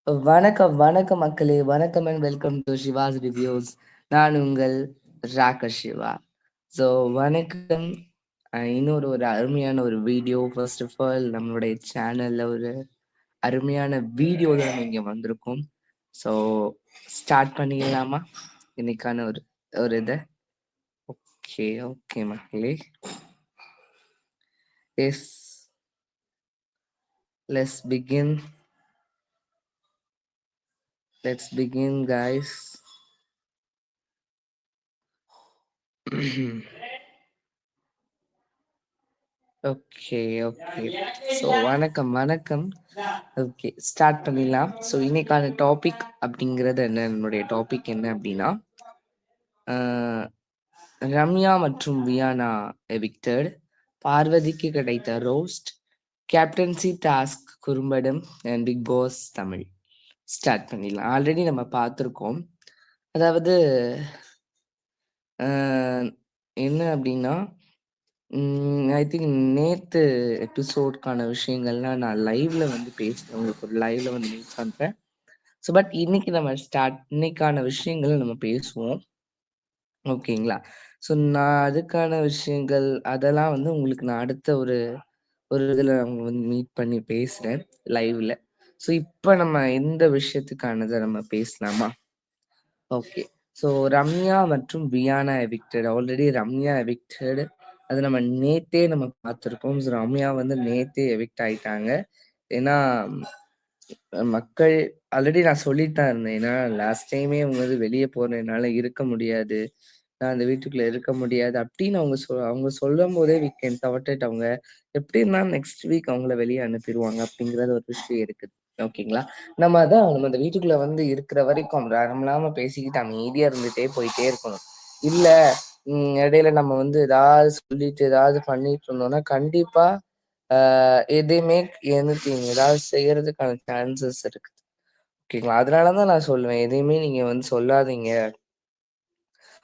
வணக்கம், வணக்கம் மக்களே! வணக்கம் and welcome to Siva's reviews. நான் உங்கள் ராகர் சிவா. ஸோ வணக்கம். இன்னொரு ஒரு அருமையான ஒரு வீடியோ. ஃபர்ஸ்ட் ஆஃப் ஆல் நம்மளுடைய சேனல்ல ஒரு அருமையான வீடியோ தான் நம்ம இங்க வந்திருக்கோம். ஸோ ஸ்டார்ட் பண்ணிடலாமா? இன்னைக்கான ஒரு ஒரு இத. ஓகே, ஓகே மக்களே. Yes. Let's begin. Let's begin guys. Okay, okay. So வணக்கம், வணக்கம். ஓகே, ஸ்டார்ட் பண்ணிடலாம். ஸோ இன்னைக்கான டாபிக் அப்படிங்கிறது என்ன? என்னுடைய டாபிக் என்ன அப்படின்னா, ரம்யா மற்றும் வியானா எவிக்டட், பார்வதிக்கு கிடைத்த ரோஸ்ட், கேப்டன்சி டாஸ்க் குறும்படம் and Bigg Boss Tamil. Start பண்ணிடலாம். ஆல்ரெடி நம்ம பார்த்துருக்கோம். அதாவது என்ன அப்படின்னா, ஐ திங்க் நேத்து எபிசோட்கான விஷயங்கள்லாம் நான் லைவ்ல வந்து பேசுறேன். உங்களுக்கு ஒரு லைவ்ல வந்து மீட் பண்றேன். ஸோ பட் இன்னைக்கு நம்ம இன்னைக்கான விஷயங்கள நம்ம பேசுவோம். ஓகேங்களா? ஸோ நான் அதுக்கான விஷயங்கள் அதெல்லாம் வந்து உங்களுக்கு நான் அடுத்த ஒரு ஒரு இதுல வந்து மீட் பண்ணி பேசுறேன் லைவ்ல. ஸோ இப்ப நம்ம இந்த விஷயத்துக்கானத நம்ம பேசலாமா? ஓகே. ஸோ ரம்யா மற்றும் Viana evicted. Already Ramya evicted. அது நம்ம நேத்தே நம்ம பார்த்துருக்கோம். ஸோ ரம்யா வந்து நேத்தே எவிக்ட் ஆயிட்டாங்க. ஏன்னா மக்கள் ஆல்ரெடி நான் சொல்லிட்டு தான் இருந்தேன். ஏன்னா லாஸ்ட் டைமே அவங்க வந்து வெளிய போனதுனால இருக்க முடியாது. நான் அந்த வீட்டுக்குள்ள இருக்க முடியாது அப்படின்னு அவங்க சொல்லும்போதே வி கேன் தாட் இட். அவங்க எப்படி இருந்தாலும் நெக்ஸ்ட் வீக் அவங்கள வெளிய அனுப்பிருவாங்க அப்படிங்கிறது ஒரு விஷயம் இருக்குது. ஓகேங்களா? நம்ம அந்த வீட்டுக்குள்ள வந்து இருக்கிற வரைக்கும் இல்லாம பேசிக்கிட்டு அமைதியா இருந்துட்டே போயிட்டே இருக்கணும். இல்ல இடையில நம்ம வந்து ஏதாவது சொல்லிட்டு ஏதாவது பண்ணிட்டு இருந்தோம்னா கண்டிப்பா எதையுமே எனிதிங் ஏதாவது செய்யறதுக்கான சான்சஸ் இருக்கு. ஓகேங்களா? அதனாலதான் நான் சொல்லுவேன். எதையுமே நீங்க வந்து சொல்லாதீங்க.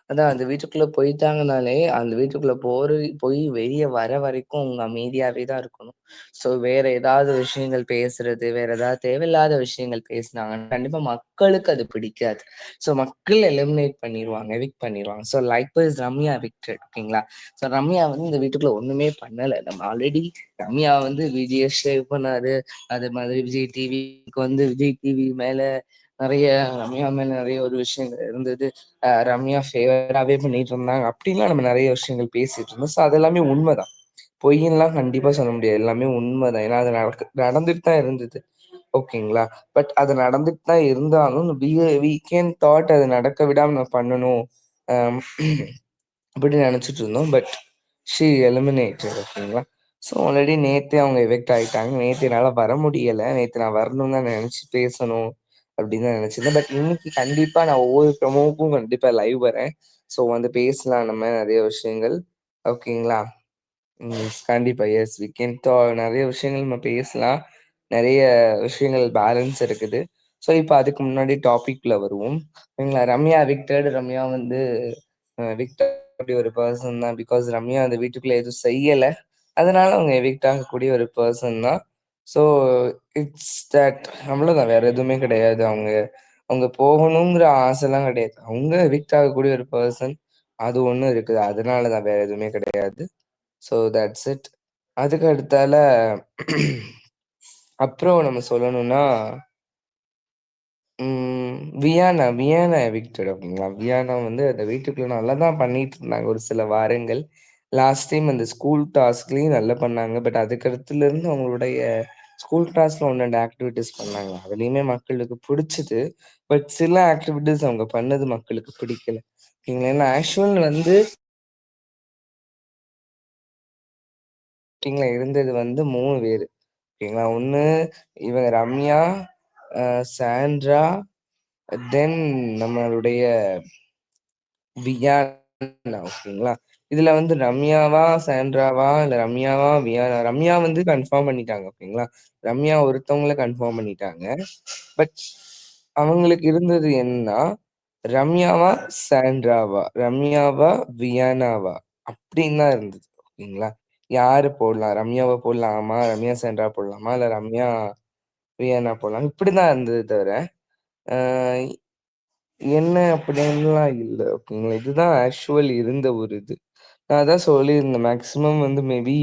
அதான் அந்த வீட்டுக்குள்ள போயிட்டாங்கனாலே, அந்த வீட்டுக்குள்ள போய் வெளிய வர வரைக்கும் அவங்க அமைதியாவே தான் இருக்கணும். ஸோ வேற ஏதாவது விஷயங்கள் பேசுறது, வேற ஏதாவது தேவையில்லாத விஷயங்கள் பேசினாங்கன்னா, கண்டிப்பா மக்களுக்கு அது பிடிக்காது. ஸோ மக்கள் எலிமினேட் பண்ணிருவாங்க. எவிக்ட் பண்ணிருவாங்க. So likewise Ramya evicted. ஓகேங்களா? ஸோ ரம்யா வந்து இந்த வீட்டுக்குள்ள ஒண்ணுமே பண்ணல. நம்ம ஆல்ரெடி ரம்யா வந்து விஜய சேவ் பண்ணாரு. அதே மாதிரி விஜய் டிவிக்கு வந்து விஜய் டிவி மேல நெறைய ரம்யா மேல நெறைய ஒரு விஷயங்கள் இருந்தது. ரம்யா ஃபேவராவே பண்ணிட்டு இருந்தாங்க. அப்படின்லாம் நம்ம நெறைய விஷயங்கள் பேசிட்டு இருந்தோம். ஸோ அது எல்லாமே உண்மைதான். பொய்யின்லாம் கண்டிப்பா சொல்ல முடியாது. எல்லாமே உண்மைதான். ஏன்னா அது நடந்துட்டு தான் இருந்தது. ஓகேங்களா? பட் அது நடந்துட்டு தான் இருந்தாலும் வி கேன் தாட் அது நடக்க விடாம நான் பண்ணணும். அம் அப்படின்னு நினைச்சிட்டு இருந்தோம். But she eliminated. ஓகேங்களா? ஸோ ஆல்ரெடி நேத்தே அவங்க எவிக்ட் ஆயிட்டாங்க. நேத்து என்னால வர முடியல. நேத்து நான் வரணும்னு தான் நினைச்சு பேசணும் அப்படின்னு தான் நினைச்சிருந்தேன். பட் இன்னைக்கு கண்டிப்பா நான் ஒவ்வொரு ப்ரோமோவுக்கும் கண்டிப்பா லைவ் வரேன். ஸோ வந்து பேசலாம் நம்ம நிறைய விஷயங்கள். ஓகேங்களா? கண்டிப்பா. எஸ் வி கேன் நெறைய விஷயங்கள் நம்ம பேசலாம். நெறைய விஷயங்கள் பேலன்ஸ் இருக்குது. ஸோ இப்ப அதுக்கு முன்னாடி டாபிக்ல வருவோம். சரிங்களா? ரம்யா எவிக்டட். ரம்யா வந்து எவிக்ட் ஆகக்கூடிய ஒரு பெர்சன் தான். பிகாஸ் ரம்யா அந்த வீட்டுக்குள்ள எதுவும் செய்யல. அதனால அவங்க எவிக்ட் ஆகக்கூடிய ஒரு பெர்சன் தான். ஸோ இட்ஸ் தட் அவ்வளோதான். வேற எதுவுமே கிடையாது. அவங்க அவங்க போகணுங்கிற ஆசைலாம் கிடையாது. அவங்க எவிக்ட் ஆகக்கூடிய ஒரு பெர்சன். அது ஒண்ணு இருக்குது. அதனால தான். வேற எதுவுமே கிடையாது. So that's it. அதுக்கு அடுத்தால அப்புறம் நம்ம சொல்லணும்னா, வியானா எவிக்டட். ஓகேங்களா? வியானா வந்து அந்த வீட்டுக்குள்ள நல்லா தான் பண்ணிட்டு இருந்தாங்க ஒரு சில வாரங்கள். லாஸ்ட் டைம் அந்த ஸ்கூல் டாஸ்க்லயும் நல்லா பண்ணாங்க. பட் அதுக்கடுத்துல இருந்து அவங்களுடைய ஸ்கூல் டாஸ்க்ல 1, 2 ஆக்டிவிட்டீஸ் பண்ணாங்க. அதுலயுமே மக்களுக்கு பிடிச்சது. பட் சில ஆக்டிவிட்டீஸ் அவங்க பண்ணது மக்களுக்கு பிடிக்கல. ஓகேங்களா? ஏன்னா ஆக்சுவல் வந்து இருந்தது வந்து 3 பேரு. ஓகேங்களா? ஒண்ணு இவங்க ரம்யா, சாண்ட்ரா, தென் நம்மளுடைய வியானா. ஓகேங்களா? இதுல வந்து ரம்யாவா, சாண்ட்ராவா, இல்ல ரம்யாவா, வியானா? ரம்யா வந்து கன்ஃபார்ம் பண்ணிட்டாங்க. ஓகேங்களா? ரம்யா ஒருத்தவங்கள கன்ஃபார்ம் பண்ணிட்டாங்க. பட் அவங்களுக்கு இருந்தது என்னன்னா, ரம்யாவா, சாண்ட்ராவா? ரம்யாவா, வியானாவா? அப்படின்னு தான் இருந்தது. ஓகேங்களா? யாரு போடலாம்? ரம்யாவ போடலாமா? ரம்யா, சாண்ட்ரா போடலாமா? இல்ல ரம்யா வியன்னா போலாம். இப்படிதான் இருந்தது தவிர, அ என்ன அப்படின்லாம் இல்ல. ஓகேங்களா. இதுதான் ஆக்சுவல் இருந்த ஒரு இது. நான் அதான் சொல்லியிருந்தேன். மேக்ஸிமம் வந்து மேபி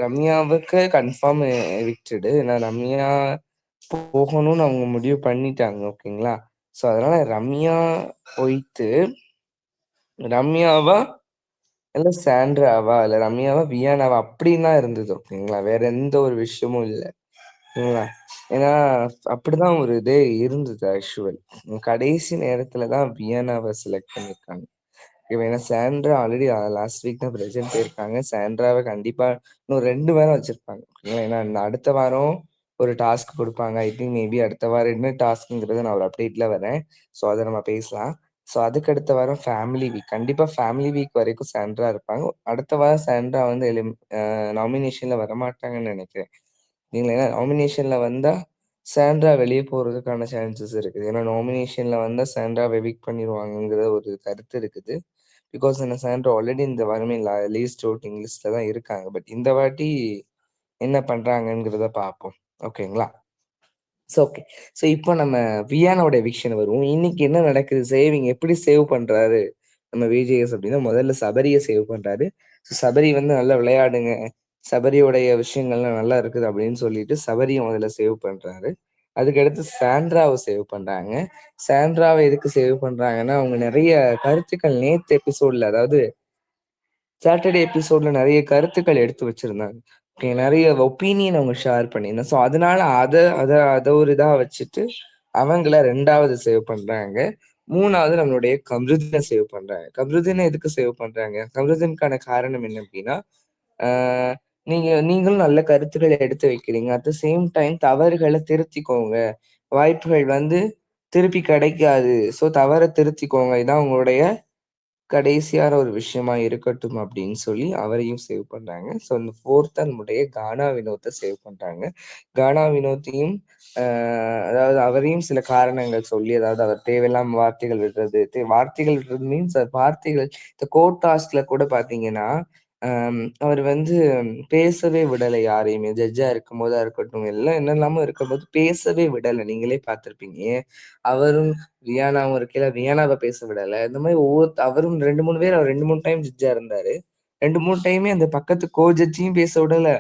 ரம்யாவுக்கு கன்ஃபார்ம் எவிக்டடு. ஏன்னா ரம்யா போகணும்னு அவங்க முடிவு பண்ணிட்டாங்க. ஓகேங்களா. ஸோ அதனால ரம்யா போயிட்டு, ரம்யாவா இல்ல சாண்ட்ராவா, இல்ல ரம்யாவா, வியானாவா அப்படின்னு தான் இருந்தது. ஓகேங்களா. வேற எந்த ஒரு விஷயமும் இல்ல. ஓகேங்களா. ஏன்னா அப்படிதான் ஒரு இதே இருந்தது ஆக்சுவல். கடைசி நேரத்துல தான் வியன்னாவ செலக்ட் பண்ணியிருக்காங்க. ஏன்னா சாண்ட்ரா ஆல்ரெடி லாஸ்ட் வீக் தான் பிரசன்ட் போயிருக்காங்க. சாண்ட்ராவ கண்டிப்பா இன்னும் 2 வாரம் வச்சிருப்பாங்க. ஓகேங்களா. ஏன்னா அடுத்த வாரம் ஒரு டாஸ்க் குடுப்பாங்க. ஐ திங்க் மேபி அடுத்த வாரம் என்ன டாஸ்க்ங்கிறத நான் ஒரு அப்டேட்ல வரேன். ஸோ அத நம்ம பேசலாம். ஸோ அதுக்கு அடுத்த வாரம் ஃபேமிலி வீக். கண்டிப்பா ஃபேமிலி வீக் வரைக்கும் சாண்ட்ரா இருப்பாங்க. அடுத்த வாரம் சாண்ட்ரா வந்து நாமினேஷன்ல வரமாட்டாங்கன்னு நெனைக்கிறேன். இல்லைங்களா. ஏன்னா நாமினேஷன்ல வந்தா சாண்ட்ரா வெளிய போறதுக்கான சான்சஸ் இருக்குது. ஏன்னா நாமினேஷன்ல வந்தா சாண்ட்ராவ எவிக்ட் பண்ணிருவாங்கங்கிற ஒரு கருத்து இருக்குது. பிகாஸ் என்ன சாண்ட்ரா ஆல்ரெடி இந்த வாரமே லீஸ்ட் வோட்டிங் லிஸ்ட்ல தான் இருக்காங்க. பட் இந்த வாட்டி என்ன பண்றாங்கங்கிறத பார்ப்போம். ஓகேங்களா. ஓகே. இப்போ நம்ம வியானாவோட எவிக்ஷன் வருவோம். இன்னைக்கு என்ன நடக்குது? எப்படி சேவ் பண்றாரு நம்ம விஜேஎஸ் அப்படின்னா, முதல்ல சபரிய சேவ் பண்றாரு. சபரி வந்து நல்லா விளையாடுங்க. சபரியோடைய விஷயங்கள்லாம் நல்லா இருக்குது அப்படின்னு சொல்லிட்டு சபரிய முதல்ல சேவ் பண்றாரு. அதுக்கடுத்து சாண்ட்ராவ சேவ் பண்றாங்க. சாண்ட்ராவ எதுக்கு சேவ் பண்றாங்கன்னா, அவங்க நெறைய கருத்துக்கள் நேத்து எபிசோட்ல அதாவது சாட்டர்டே எபிசோட்ல நெறைய கருத்துக்கள் எடுத்து வச்சிருந்தாங்க. ஓகே. நெறைய ஒப்பீனியன் அவங்க ஷேர் பண்ணியிருந்தாங்க. அதனால அத அத அத ஒரு இதா வச்சுட்டு, அவங்கள 2வது சேவ் பண்றாங்க. 3வது நம்மளுடைய கம்ருதீன சேவ் பண்றாங்க. கம்ருதீன எதுக்கு சேவ் பண்றாங்க? கம்ருதீனுக்கான காரணம் என்ன அப்டின்னா, ஆ நீங்களும் நல்ல கருத்துக்கள எடுத்து வைக்கிறீங்க. அட் த சேம் டைம் தவறுகள திருத்திக்கோங்க. வாய்ப்புகள் வந்து திருப்பி கிடைக்காது. தவற திருத்திக்கோங்க. இதான் உங்களுடைய கடைசியான ஒரு விஷயமா இருக்கட்டும் அப்படின்னு சொல்லி அவரையும் சேவ் பண்றாங்க. இந்த 4த் நம்முடைய கானா வினோத்த சேவ் பண்றாங்க. கானா வினோத்தையும் அ அதாவது அவரையும் சில காரணங்கள் சொல்லி, அதாவது அவர் தேவையில்லாம வார்த்தைகள் விடுறது, வார்த்தைகள் விடுறது மீன்ஸ் வார்த்தைகள் இந்த கோர்ட் டாஸ்க்ல கூட பார்த்தீங்கன்னா, அவர் வந்து பேசவே விடல யாரையுமே. ஜட்ஜா இருக்கும்போதா இருக்கட்டும், எல்லாம் என்னெல்லாமோ இருக்கும்போது பேசவே விடல. நீங்களே பார்த்திருப்பீங்க. அவரும் ரியானாவும் இருக்கையில ரியானாவ பேச விடல. இந்த மாரி அவரும் 2, 3 பேர் அவர் 2, 3 டைம் ஜட்ஜா இருந்தாரு. 2, 3 டைமே அந்த பக்கத்து ஜட்ஜையும் பேச விடல.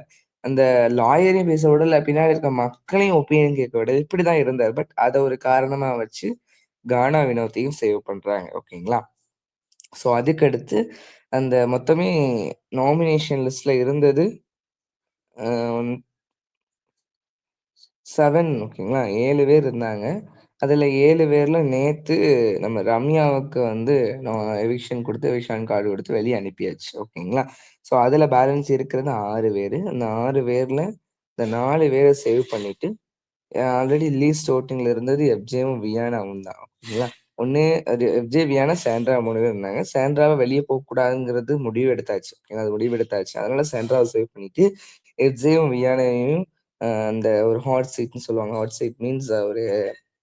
அந்த லாயரையும் பேச விடல. பின்னாடி இருக்க மக்களையும் ஒப்பீனியன் கேட்க விடல. இப்படிதான் இருந்தாரு. பட் அத ஒரு காரணமா வச்சு கானா வினோத்தையும் சேவ் பண்றாங்க. ஓகேங்களா. அதுக்கடுத்து அந்த மொத்தமே நாமினேஷன் லிஸ்ட்ல இருந்தது அ 7 ஓகேங்களா. 7 பேர் இருந்தாங்க. அதுல 7 பேர்ல நேத்து நம்ம ரம்யாவுக்கு வந்து எவிக்ஷன் குடுத்து, எவிக்ஷன் கார்டு குடுத்து வெளிய அனுப்பியாச்சு. ஓகேங்களா. அதுல பேலன்ஸ் இருக்கிறது 6 பேரு. அந்த 6 பேர்ல இந்த 4 பேர சேவ் பண்ணிட்டு, ஆல்ரெடி லீஸ்ட் வோட்டிங்ல இருந்தது எஃப்ஜேவும், வியானாவும் தான். ஓகேங்களா. ஒண்ணு அது எஃப்ஜே, வியானா, சாண்ட்ரா 3 பேர் இருந்தாங்க. சாண்ட்ராவ வெளிய போக்கூடாதுங்கிறது முடிவு எடுத்தாச்சு. ஓகேங்களா. அது முடிவு எடுத்தாச்சு. அதனால சாண்ட்ராவ சேவ் பண்ணிட்டு, எஃப்ஜேயும், வியானாவையும் அந்த ஒரு ஹாட் சீட்ன்னு சொல்லுவாங்க. ஹாட் சீட் மீன்ஸ் ஒரு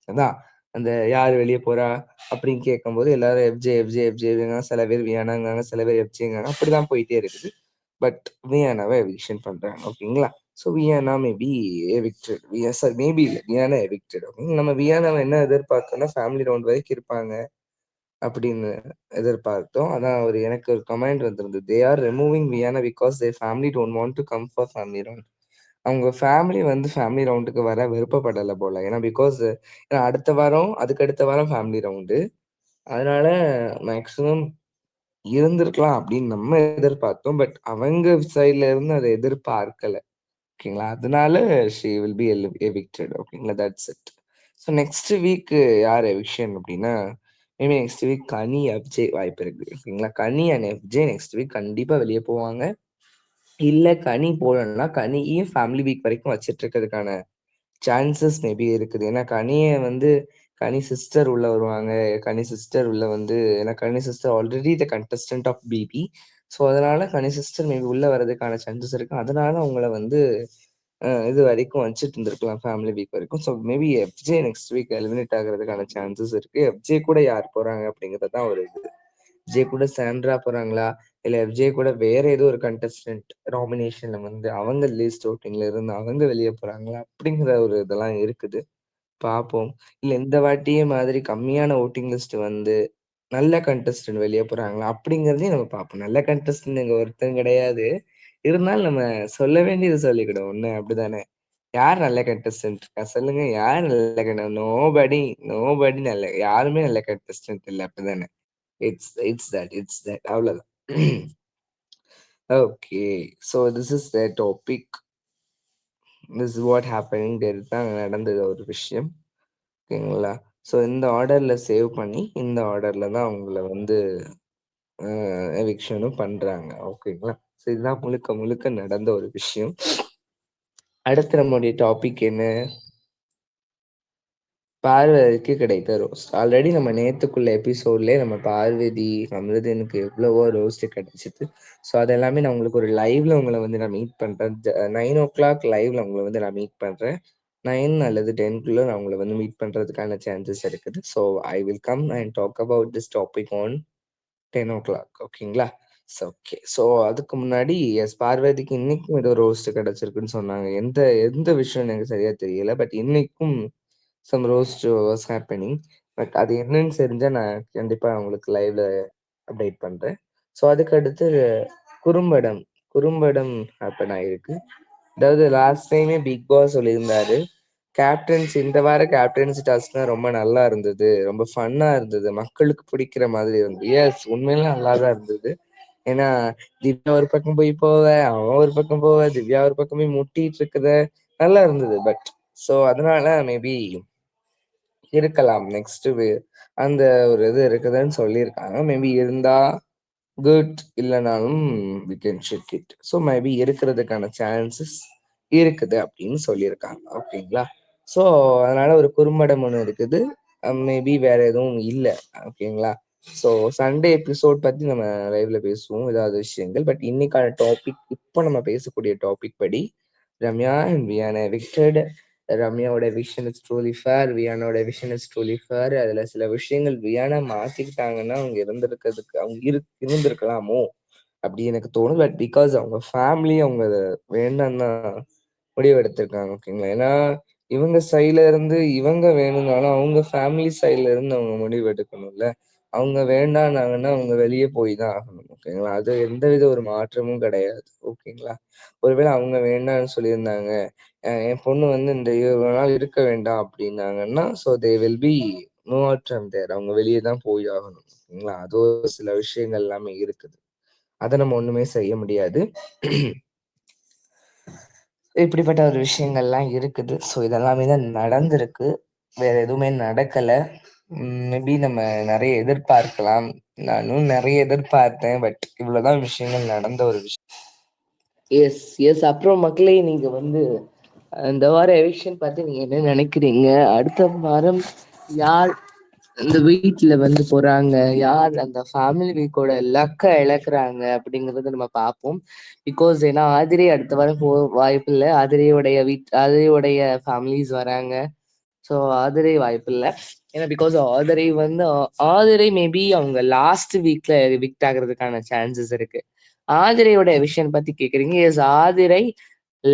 அதான் அந்த யார் வெளிய போறா? அப்படின்னு கேட்கும்போது எல்லாரும் எஃப்ஜே, எஃப்ஜே, எஃப்ஜேங்காங்க. சில பேர் வியானாங்காங்க. சில பேர் எஃப்ஜேங்காங்க. அப்படிதான் போயிட்டே இருக்குது. பட் வியானாவ எவிக்ஷன் பண்றாங்க. ஓகேங்களா. Viana maybe evicted. Sorry maybe இல்ல. வியானா எவிக்டட். ஓகே. நம்ம வியானாவ என்ன எதிர்பார்த்தோம்னா, ஃபேமிலி ரவுண்ட் வரைக்கும் இருப்பாங்க அப்படின்னு எதிர்பார்த்தோம். ஆனா எனக்கு ஒரு கமெண்ட் வந்திருந்தது. "They are removing Viana because their family don't want to come for family round." அவங்க ஃபேமிலி வந்து ஃபேமிலி ரவுண்டுக்கு வர விருப்பப்படல போல. ஏன்னா அடுத்த வாரம், அதுக்கு அடுத்த வாரம் ஃபேமிலி ரவுண்டு. அதனால மேக்ஸிமம் இருந்திருக்கலாம் அப்படின்னு நம்ம எதிர்பார்த்தோம். பட் அவங்க சைட்ல இருந்து அத எதிர்பார்க்கல. ஓகேங்களா. அதனால ஷி வில் பி எவிக்டட். ஓகேங்களா. That's it. நெக்ஸ்ட் வீக் யார் எவிக்ஷன் அப்படின்னா, மேபி நெக்ஸ்ட் வீக் கனி, எஃப்ஜே வாய்ப்பு இருக்கு. ஓகேங்களா. கனி அண்ட் எஃப்ஜே நெக்ஸ்ட் வீக் கண்டிப்பா வெளிய போவாங்க. இல்ல கனி போலன்னா, கனியும் ஃபேமிலி வீக் வரைக்கும் வச்சுட்டு இருக்கிறதுக்கான சான்சஸ் மேபி இருக்குது. ஏன்னா கனி சிஸ்டர் உள்ள வருவாங்க. கனி சிஸ்டர் உள்ள வந்து ஏன்னா Kani sister already the contestant of BB. அதனால கனி சிஸ்டர் மேபி உள்ள வர்றதுக்கான சான்சஸ் இருக்கு. அதனால அவங்கள வந்து இது வரைக்கும் வச்சுட்டு இருந்திருக்கலாம் ஃபேமிலி வீக் வரைக்கும். Maybe FJ next week eliminate ஆகுறதுக்கான சான்சஸ் இருக்கு. எஃப்ஜே கூட யார் போறாங்க அப்படிங்கிறது தான் ஒரு இது. விஜய் கூட சாண்ட்ரா போறாங்களா? இல்ல விஜய் கூட வேற ஏதோ ஒரு கண்டஸ்டன்ட் நாமினேஷன்ல வந்து அவங்க லீஸ்ட் ஓட்டிங்ல இருந்து அவங்க வெளிய போறாங்களா? அப்படிங்கிற ஒரு இதெல்லாம் இருக்குது. பார்ப்போம். இல்ல இந்த வாட்டியே மாதிரி கம்மியான வோட்டிங் லிஸ்ட் வந்து நல்ல கண்டஸ்டன்ட் வெளிய போறாங்களா? அப்படிங்கிறதையும் நம்ம பார்ப்போம். நல்ல கண்டஸ்டன்ட் இங்க ஒருத்தன் கிடையாது. இருந்தாலும் நம்ம சொல்ல வேண்டியது சொல்லிக்கிடுவோம். என்ன அப்படிதானே? யார் நல்ல கண்டஸ்டன்ட் இருக்கா? சொல்லுங்க. யார் நல்ல நோபடி, நோபடி நல்ல யாருமே நல்ல கண்டஸ்டன்ட் இல்ல. அப்படிதானே? இட்ஸ் தட் அவ்வளோதான். Okay. So this is the topic. This is what happening. இதுதான் நடந்தது ஒரு விஷயம். ஓகேங்களா? ஸோ இந்த ஆர்டர்ல சேவ் பண்ணி, இந்த ஆர்டர்ல தான் உங்கள வந்து எவிக்ஷனும் பண்றாங்க. ஓகேங்களா? ஸோ இதுதான் முழுக்க முழுக்க நடந்த ஒரு விஷயம். அடுத்து நம்முடைய டாபிக் என்ன? பார்வதிக்கு கிடைத்த ரோஸ்ட். ஆல்ரெடி நம்ம நேத்துக்குள்ள எபிசோட்லயே நம்ம பார்வதி, அமிர்தனுக்கு எவ்வளவோ ரோஸ்ட் கிடைச்சுது. ஸோ அது எல்லாமே நான் உங்களுக்கு ஒரு லைவ்ல உங்கள வந்து நான் மீட் பண்றேன். 9:00 லைவ்ல உங்கள வந்து நான் மீட் பண்றேன். 9 அல்லது 10க்குள்ள நான் உங்கள வந்து மீட் பண்றதுக்கான சான்சஸ் இருக்குது. So I will come and talk about this topic on 10:00 ஓகேங்களா? ஓகே. ஸோ அதுக்கு முன்னாடி பார்வதிக்கு இன்னைக்கும் ஏதோ ரோஸ்ட் கிடைச்சிருக்குன்னு சொன்னாங்க. எந்த எந்த விஷயம்னு எனக்கு சரியா தெரியல. பட் இன்னைக்கும் some roast was happening. But அது என்னன்னு தெரிஞ்சா நான் கண்டிப்பா உங்களுக்கு லைவ்ல அப்டேட் பண்றேன். ஸோ அதுக்கு அடுத்து குறும்படம். குறும்படம் ஹேப்பன் ஆயிருக்கு. அதாவது லாஸ்ட் டைமே பிக் பாஸ் சொல்லியிருந்தாரு. இந்த வார கேப்டன்சி டாஸ்க்லாம் ரொம்ப நல்லா இருந்தது. ரொம்ப ஃபன்னா இருந்தது. மக்களுக்கு பிடிக்கிற மாதிரி இருந்தது. எஸ் உண்மையிலே நல்லா தான் இருந்தது. ஏன்னா, திவ்யா ஒரு பக்கம் போய் போவ, அவன் ஒரு பக்கம் போவ, திவ்யா ஒரு பக்கம் போய் முட்டிட்டு இருக்குத. நல்லா இருந்தது. பட் ஸோ அதனால மேபி இருக்கலாம். நெக்ஸ்ட் அந்த ஒரு இது இருக்குதுன்னு சொல்லியிருக்காங்க. மேபி இருந்தா குட். இல்லனாலும் we can check it. So maybe இருக்கிறதுக்கான சான்சஸ் இருக்குது அப்படின்னு சொல்லியிருக்காங்க. ஓகேங்களா? ஸோ அதனால ஒரு குறும்படம் ஒண்ணு இருக்குது. மேபி வேற எதுவும் இல்ல. ஓகேங்களா? ஸோ சண்டே எபிசோட் பத்தி நம்ம லைவ்ல பேசுவோம். ஏதாவது விஷயங்கள். பட் இன்னைக்கான டாபிக் இப்போ நம்ம பேசக்கூடிய டாபிக் படி ரம்யா அண்ட் வியானா எவிக்டட். ரம்யாவோட விஷன் இஸ் ட்ரூலி ஃபேர். வியானோட விஷன் இஸ் ட்ரூலி ஃபேர். அதுல சில விஷயங்கள் வியானா மாத்திக்கிட்டாங்கன்னா அவங்க இருந்திருக்கிறதுக்கு அவங்க இருந்திருக்கலாமோ அப்படி எனக்கு தோணும். பட் பிகாஸ் அவங்க ஃபேமிலி அவங்க அத வேண்டாம் தான் முடிவு எடுத்திருக்காங்க. ஓகேங்களா? ஏன்னா இவங்க சைட்ல இருந்து இவங்க வேணும்னாலும் அவங்க ஃபேமிலி சைட்ல இருந்து அவங்க முடிவு எடுக்கணும்ல. அவங்க வேண்டாம்னாங்கன்னா அவங்க வெளியே போய் தான் ஆகணும். ஓகேங்களா? அது எந்தவித ஒரு மாற்றமும் கிடையாது. ஓகேங்களா? ஒருவேளை அவங்க வேண்டாம்னு சொல்லியிருந்தாங்க. என் பொண்ணு வந்து இந்த இவ்வளவு நாள் இருக்க வேண்டாம் அப்படின்னாங்கன்னா, so they will be move out from there. அவங்க வெளியே தான் போய் ஆகணும். ஓகேங்களா? அது ஒரு சில விஷயங்கள் எல்லாமே இருக்குது. அத நம்ம ஒண்ணுமே செய்ய முடியாது. இப்படிப்பட்ட ஒரு விஷயங்கள்லாம் இருக்குது. ஸோ இதெல்லாமே தான் நடந்திருக்கு. வேற எதுவுமே நடக்கல. மேபி நம்ம நெறைய எதிர்பார்க்கலாம். நானும் நெறைய எதிர்பார்த்தேன். பட் இவ்வளவுதான் விஷயங்கள் நடந்த ஒரு விஷயம். Yes, yes. அப்புறம் மக்களே நீங்க வந்து இந்த வார எவிக்ஷன் பத்தி நீங்க என்ன நினைக்கிறீங்க? அடுத்த வாரம் யார் இந்த வீட்ல வந்து போறாங்க? யார் அந்த ஃபேமிலி வீக்கோட லக்க இழக்குறாங்க? அப்படிங்கிறத நம்ம பார்ப்போம். பிகாஸ் ஏன்னா ஆதிரை அடுத்த வாரம் வாய்ப்பில்ல. ஆதிரையுடைய ஃபேமிலிஸ் வராங்க. ஸோ ஆதிரை வாய்ப்பில்ல. ஏன்னா பிகாஸ் ஆதிரை மேபி அவங்க லாஸ்ட் வீக்ல எவிக்ட் ஆகுறதுக்கான சான்சஸ் இருக்கு. ஆதிரையோட விஷயம் பத்தி கேக்குறீங்க. எஸ் ஆதிரை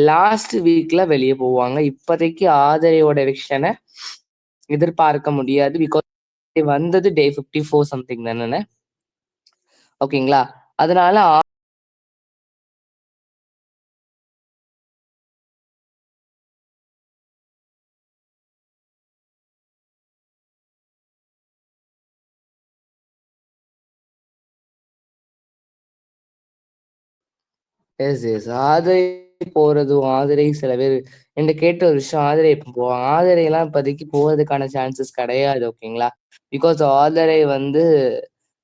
லாஸ்ட் வீக்ல வெளியே போவாங்க. இப்போதைக்கு ஆதிரையோட விஷனை எதிர்பார்க்க முடியாது. பிகாஸ் வந்தது டே 54 சம்திங் தானே. ஓகேங்களா? அதனால எஸ், எஸ். ஆதிரை போறதும் ஆதிரை சில பேர் என்கிட்ட கேட்ட ஒரு விஷயம் ஆதிரை எப்ப போவாங்க? ஆதிரை எல்லாம் இப்போதைக்கு போறதுக்கான சான்சஸ் கிடையாது. ஓகேங்களா? பிகாஸ் ஆதிரை வந்து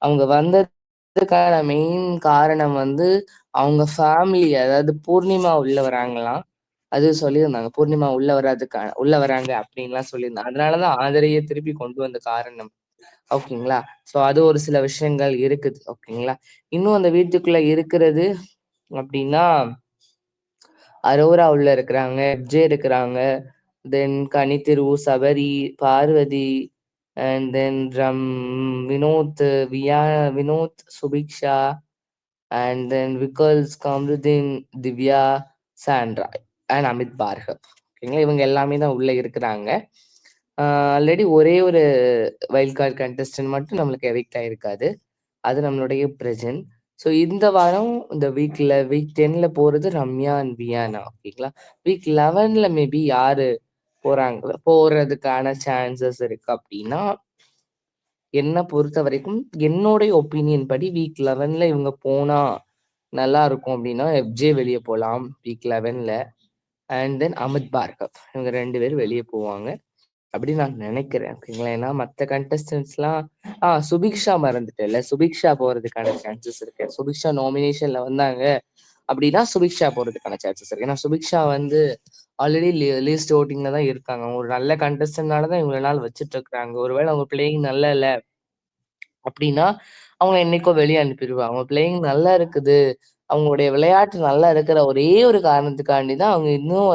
அவங்க வந்ததுக்கான மெயின் காரணம் வந்து அவங்க ஃபேமிலி அதாவது பூர்ணிமா உள்ள வராங்களாம். அது சொல்லியிருந்தாங்க. பூர்ணிமா உள்ள வராங்க அப்படின்லாம் சொல்லியிருந்தாங்க. அதனாலதான் ஆதிரையை திருப்பி கொண்டு வந்த காரணம். ஓகேங்களா? ஸோ அது ஒரு சில விஷயங்கள் இருக்குது. ஓகேங்களா? இன்னும் அந்த வீட்டுக்குள்ள இருக்கிறது அப்படின்னா அரோரா உள்ள இருக்கிறாங்க, எஃப்ஜே இருக்கிறாங்க, தென் கனிதிரு, Sabari, Parvati, and then Vinod, Vinod, Subiksha, and then Vikals, Kamruddin, Divya, Sandra, and Amit Bhargav. ஓகேங்களா, இவங்க எல்லாமே தான் உள்ள இருக்கிறாங்க. ஆல்ரெடி ஒரே ஒரு வைல்ட் கார்டு கண்டஸ்டன்ட் மட்டும் நம்மளுக்கு எவிக்ட் ஆயிருக்காது. அது நம்மளுடைய பிரஜன். ஸோ இந்த வாரம் இந்த வீக் 10ல போறது ரம்யா அண்ட் வியானா. ஓகேங்களா. வீக் 11ல மேபி யாரு போறதுக்கான சான்சஸ் இருக்கு அப்படின்னா, என்ன பொறுத்த வரைக்கும் என்னுடைய ஒப்பீனியன் படி வீக் 11ல இவங்க போனா நல்லா இருக்கும் அப்படின்னா, எஃப்ஜே வெளிய போலாம் வீக் 11ல. And then Amit Bhargav. இவங்க 2 பேரும் வெளிய போவாங்க. அப்படின்னு நான் நினைக்கிறேன். ஓகேங்களா. ஏன்னா மத்த கண்டஸ்டன்ட்ஸ்லாம் சுபிக்ஷா மறந்துட்டேன்ல. சுபிக்ஷா போறதுக்கான சான்சஸ் இருக்கு. சுபிக்ஷா நாமினேஷன்ல வந்தாங்க அப்படின்னா, சுபிக்ஷா போறதுக்கான சான்சஸ் இருக்கு. ஏன்னா சுபிக்ஷா வந்து ஆல்ரெடி லீஸ்ட் வோட்டிங்ல தான் இருக்காங்க. ஒரு நல்ல கண்டஸ்டன்ட்னால தான் இவ்வளவு நாள் வச்சுட்டு இருக்காங்க. ஒருவேளை அவங்க பிளேயிங் நல்லா இல்ல அப்படின்னா, அவங்கள என்னைக்கோ வெளிய அனுப்பிருவாங்க. அவங்க பிளேயிங் நல்லா இருக்குது. அவங்களுடைய விளையாட்டு நல்லா இருக்கிற ஒரே ஒரு காரணத்துக்காண்டி தான் அவங்க இன்னும்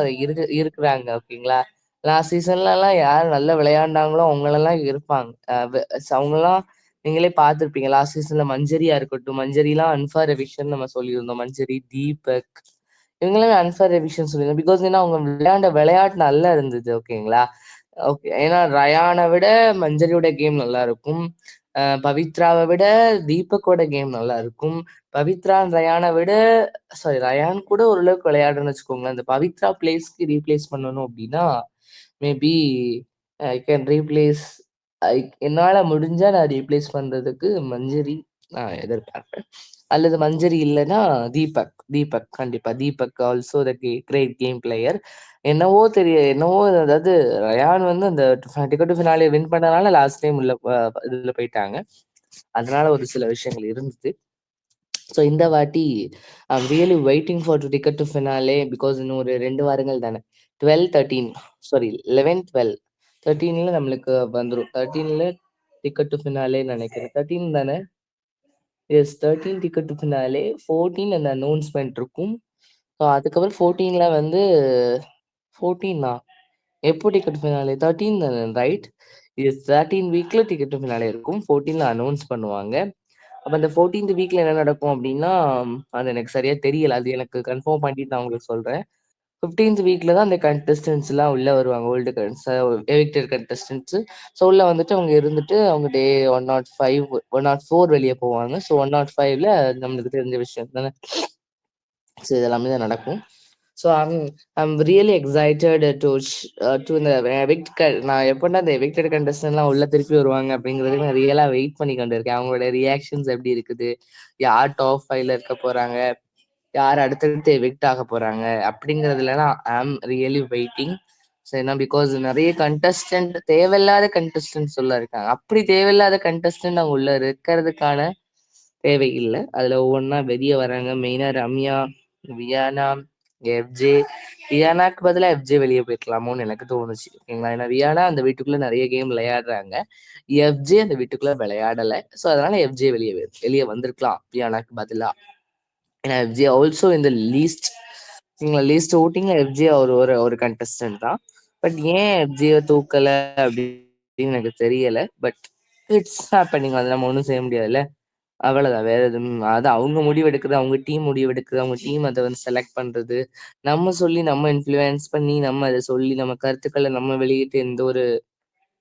இருக்கிறாங்க. ஓகேங்களா. லாஸ்ட் சீசன்லலாம் யார் நல்லா விளையாண்டாங்களோ அவங்களெல்லாம் இருப்பாங்க. அவங்கலாம் நீங்களே பார்த்துருப்பீங்க. லாஸ்ட் சீசன்ல மஞ்சரியா இருக்கட்டும். மஞ்சரிலாம் அன்ஃபேர் எவிக்ஷன் நம்ம சொல்லியிருந்தோம். மஞ்சரி, தீபக் இவங்களுமே அன்ஃபேர் எவிக்ஷன் சொல்லியிருந்தோம். பிகாஸ் ஏன்னா அவங்க விளையாண்ட விளையாட்டு நல்லா இருந்தது. ஓகேங்களா. ஓகே. ஏன்னா ரயானை விட மஞ்சரியோட கேம் நல்லா இருக்கும். பவித்ராவை விட தீபக்கோட கேம் நல்லா இருக்கும். பவித்ரா ரயானை விட ரயான் கூட ஓரளவுக்கு விளையாடுன்னு வச்சுக்கோங்களேன். அந்த பவித்ரா பிளேஸ்க்கு ரீப்ளேஸ் பண்ணணும் அப்படின்னா மேபி ஐ கேன் ரீப்ளேஸ். என்னால முடிஞ்சா நான் ரீப்ளேஸ் பண்றதுக்கு மஞ்சரி நான் எதிர்பார்ப்பேன். அல்லது மஞ்சரி இல்லைன்னா தீபக் கண்டிப்பா. Deepak also the great game player. என்னவோ அதாவது ரயான் வந்து அந்த டிக்கெட் டு ஃபினாலே வின் பண்ணனால லாஸ்ட் டைம் உள்ள இதுல போயிட்டாங்க. அதனால ஒரு சில விஷயங்கள் இருந்தது. ஸோ இந்த வாட்டி I'm really waiting for to ticket to finale because இன்னும் ஒரு 2 வாரங்கள் தானே. 12, 13 சாரி 11, 12, 13ல நம்மளுக்கு வந்துரும். 13ல டிக்கெட் டு ஃபினாலே நினைக்கிறேன். 13 தானே. S 13 ticket to finale. 14 அந்த அனௌன்ஸ்மெண்ட் இருக்கும். ஸோ அதுக்கப்புறம் 14ல வந்து 14 எப்போ டிக்கெட் ஃபினாலே 13 தானே ரைட். எஸ் 13 வீக்ல டிக்கெட் டு ஃபினாலே இருக்கும். 14ல அனௌன்ஸ் பண்ணுவாங்க. அப்ப அந்த 14th வீக்ல என்ன நடக்கும் அப்படின்னா, அது எனக்கு சரியா தெரியல. அது எனக்கு கன்ஃபார்ம் பண்ணிட்டு நான் உங்களுக்கு சொல்றேன். 15th வீக்ல தான் அந்த கண்டஸ்டன்ட்ஸ்லாம் உள்ள வருவாங்க. Old evicted contestants. ஸோ உள்ள வந்துட்டு அவங்க இருந்துட்டு அவங்க டே 105, 104 வெளிய போவாங்க. ஸோ 105ல நம்மளுக்கு தெரிஞ்ச விஷயம் தானே. ஸோ இதெல்லாமே தான் நடக்கும். So I'm really excited to இந்த நான் எப்படின்னா இந்த எவிக்டட் கண்டஸ்டன்ட்லாம் உள்ள திருப்பி வருவாங்க அப்படிங்கிறதுக்கு நான் ரியலா வெயிட் பண்ணி கொண்டு இருக்கேன். அவங்களோட ரியாக்ஷன்ஸ் எப்படி இருக்குது, யார் டாப் 5ல இருக்க போறாங்க, யார் அடுத்தடுத்து எவிக்ட் ஆக போறாங்க அப்படிங்கிறதுலலாம் ஐம் ரியலி வெயிட்டிங். ஸோ ஏன்னா பிகாஸ் நிறைய கண்டஸ்டன்ட் தேவையில்லாத கண்டஸ்டன்ட்ஸ் உள்ள இருக்காங்க. அப்படி தேவையில்லாத கண்டஸ்டன்ட் அவங்க உள்ள இருக்கிறதுக்கான தேவை இல்ல. அதுல ஒவ்வொன்னா வெளிய வராங்க. மெயினா ரம்யா, வியானா, எஃப்ஜே. வியானாக்கு பதிலா எஃப்ஜே வெளிய போயிருக்கலாமோன்னு எனக்கு தோணுச்சு. ஓகேங்களா. ஏன்னா வியானா அந்த வீட்டுக்குள்ள நிறைய கேம் விளையாடுறாங்க. எஃப்ஜே அந்த வீட்டுக்குள்ள விளையாடல. ஸோ அதனால எஃப்ஜே வெளிய வந்திருக்கலாம் வியானாக்கு பதிலா. ஏன்னா எஃப்ஜே ஆல்சோ இந்த லீஸ்ட் ஓட்டிங்ல எஃப்ஜே ஒரு ஒரு ஒரு கண்டஸ்டன்ட் தான். பட் ஏன் எஃப்ஜே தூக்கல அப்படின்னு எனக்கு தெரியல. But it's happening. அது நம்ம ஒன்றும் செய்ய முடியாதுல்ல. அவ்வளவுதான். வேற எதுவும் அது அவங்க முடிவெடுக்குது. அவங்க டீம் முடிவெடுக்குது. அவங்க டீம் அத வந்து செலக்ட் பண்றது. நம்ம சொல்லி, நம்ம இன்ஃப்ளூயன்ஸ் பண்ணி, நம்ம அத சொல்லி, நம்ம கருத்துக்கள நம்ம வெளியிட்டு எந்த ஒரு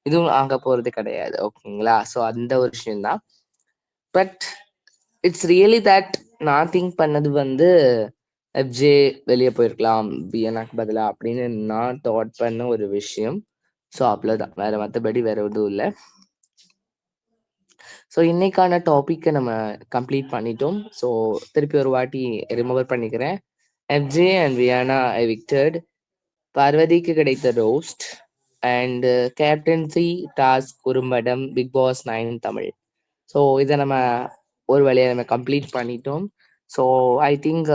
இதுவும் ஆக போறது கிடையாது. ஓகேங்களா. ஸோ அந்த ஒரு விஷயம் தான். பட் இட்ஸ் ரியலி தட் நான் திங்க் பண்ணது வந்து எஃப்ஜே வெளிய போயிருக்கலாம் வியனாக்கு பதிலா அப்படின்னு நான் தாட் பண்ண ஒரு விஷயம். ஸோ அவ்வளவுதான். மத்தபடி வேற எதுவும் இல்ல. ஸோ இன்னைக்கான டாபிக்கை நம்ம கம்ப்ளீட் பண்ணிட்டோம். ஸோ திருப்பி ஒரு வாட்டி ரிமூவர் பண்ணிக்கிறேன். FJ and Viana evicted. பார்வதிக்கு கிடைத்த ரோஸ்ட் அண்ட் கேப்டன்சி டாஸ்க் குறும்படம் பிக் பாஸ் 9 தமிழ். ஸோ இதை நம்ம ஒரு வழியை நம்ம கம்ப்ளீட் பண்ணிட்டோம். So I think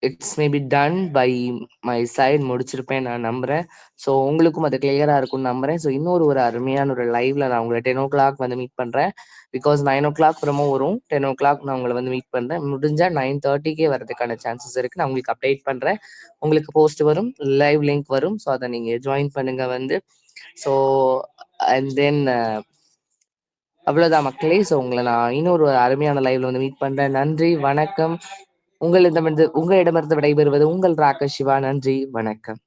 it's maybe done by my side. முடிச்சிருப்பேன் நான் நம்புறேன். ஸோ உங்களுக்கும் அது கிளியரா இருக்கும்னு நம்புறேன். ஸோ இன்னொரு ஒரு அருமையான ஒரு லைவ்ல நான் உங்களை 10 o'clock வந்து மீட் பண்றேன். பிகாஸ் 9 o'clock ப்ரமோ வரும். 10 o'clock நான் உங்களை வந்து மீட் பண்றேன். முடிஞ்சா 9:30க்கே வரதுக்கான சான்சஸ் இருக்கு. நான் உங்களுக்கு அப்டேட் பண்றேன். உங்களுக்கு போஸ்ட் வரும், லைவ் லிங்க் வரும். ஸோ அதை நீங்க ஜாயின் பண்ணுங்க வந்து. ஸோ அண்ட் தென் அவ்வளோதான் மக்களே. ஸோ உங்கள நான் இன்னொரு அருமையான லைவ்ல வந்து மீட் பண்றேன். நன்றி, வணக்கம். உங்களிடமிருந்து விடைபெறுவது உங்கள் ராகேஷ் சிவா. நன்றி, வணக்கம்.